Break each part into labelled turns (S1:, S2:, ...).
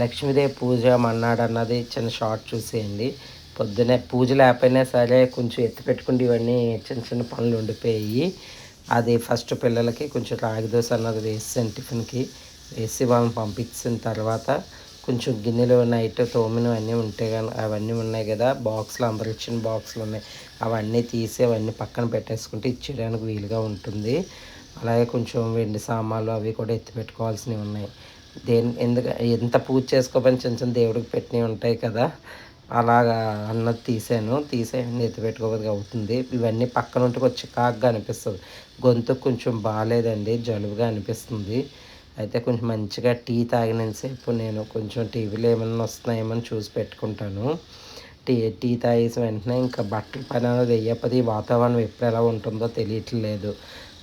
S1: లక్ష్మీదేవి పూజ మన్నాడు అన్నది చిన్న షార్ట్ చూసేయండి. పొద్దున్నే పూజ లేకపోయినా సరే కొంచెం ఎత్తి పెట్టుకుంటే ఇవన్నీ చిన్న చిన్న పనులు ఉండిపోయి, అది ఫస్ట్ పిల్లలకి కొంచెం రాగి దోశ అన్నది వేసాను టిఫిన్కి. వేసి వాళ్ళని పంపించిన తర్వాత కొంచెం గిన్నెలు నైట్ తోమినవన్నీ ఉంటే కానీ అవన్నీ ఉన్నాయి కదా, బాక్సులు అందరు ఇచ్చిన బాక్సులు ఉన్నాయి, అవన్నీ తీసి అవన్నీ పక్కన పెట్టేసుకుంటే ఇచ్చేయడానికి వీలుగా ఉంటుంది. అలాగే కొంచెం వెండి సామాన్లు అవి కూడా ఎత్తి పెట్టుకోవాల్సినవి ఉన్నాయి. ఎంత పూజ చేసుకోకపోయినా చిన్న చిన్న దేవుడికి పెట్టినవి ఉంటాయి కదా, అలాగా అన్నది తీసేయండి ఎత్తి పెట్టుకోవద్దు అవుతుంది. ఇవన్నీ పక్కన ఉంటే కొంచెం చికాకుగా అనిపిస్తుంది. గొంతు కొంచెం బాగాలేదండి, జలుబుగా అనిపిస్తుంది. అయితే కొంచెం మంచిగా టీ తాగినంతసేపు నేను కొంచెం టీవీలో ఏమన్నా వస్తున్నాయేమో చూసి పెట్టుకుంటాను. టీ తాగేసి వెంటనే ఇంకా బట్టల పని అనేది వెయ్యకపోతే ఈ వాతావరణం ఎప్పుడు ఎలా ఉంటుందో తెలియట్లేదు.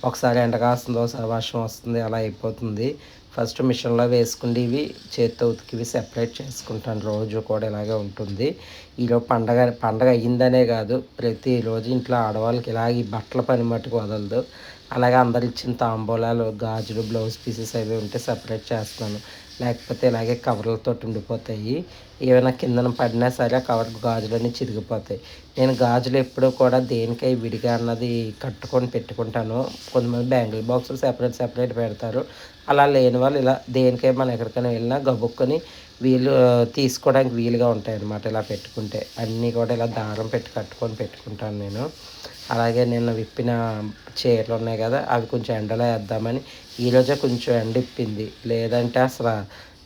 S1: ఒకసారి ఎండ కాస్తుందో ఒకసారి వర్షం వస్తుంది, అలా అయిపోతుంది. ఫస్ట్ మిషన్లో వేసుకుండి ఇవి చేత్తో ఉతికివి సెపరేట్ చేసుకుంటాను. రోజు కూడా ఇలాగే ఉంటుంది. ఈరోజు పండగ అయ్యిందనే కాదు, ప్రతిరోజు ఇంట్లో ఆడవాళ్ళకి ఇలాగ ఈ బట్టల పని మట్టుకు వదలదు. అలాగే అందరు ఇచ్చిన తాంబూలాలు గాజులు బ్లౌజ్ పీసెస్ అవి ఉంటే సపరేట్ చేస్తున్నాను. లేకపోతే ఇలాగే కవర్లతో ఉండిపోతాయి. ఏమైనా కిందన పడినా సరే కవర్ గాజులన్నీ చిరిగిపోతాయి. నేను గాజులు ఎప్పుడూ కూడా దేనికై విడిగా అన్నది కట్టుకొని పెట్టుకుంటాను. కొంతమంది బ్యాంగిల్ బాక్సులు సెపరేట్ పెడతారు. అలా లేని వాళ్ళు ఇలా దేనికై మనం ఎక్కడికైనా వెళ్ళినా గబుక్కొని తీసుకోవడానికి వీలుగా ఉంటాయి అన్నమాట. ఇలా పెట్టుకుంటే అన్నీ కూడా ఇలా దారం పెట్టి కట్టుకొని పెట్టుకుంటాను నేను. అలాగే నిన్న విప్పిన చీరలు ఉన్నాయి కదా, అవి కొంచెం ఎండలో వేద్దామని ఈరోజే కొంచెం ఎండ ఇప్పింది. లేదంటే అసలు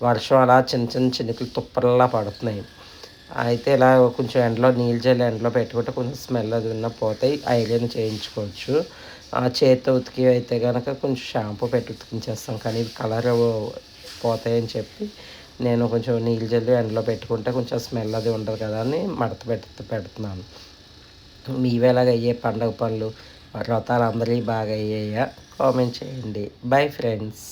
S1: వర్షం అలా చిన్న చిన్న చినుకులు తుప్పరలా పడుతున్నాయి. అయితే ఇలా కొంచెం ఎండలో నీళ్ళు జల్లి ఎండలో పెట్టుకుంటే కొంచెం స్మెల్ అది ఉన్న పోతాయి, ఐరన్ చేయించుకోవచ్చు. చేతితో ఉతికి అయితే కనుక కొంచెం షాంపూ పెట్టి ఉతికించేస్తాం, కానీ ఇది కలర్ పోతాయని చెప్పి నేను కొంచెం నీళ్ళు జల్లి ఎండలో పెట్టుకుంటే కొంచెం స్మెల్ అది ఉండదు కదా అని మడత పెడుతున్నాను. మీవి ఎలాగ అయ్యే పండగ పనులు వ్రతాలు అందరివి బాగా అయ్యాయా? కామెంట్ చేయండి. Bye friends.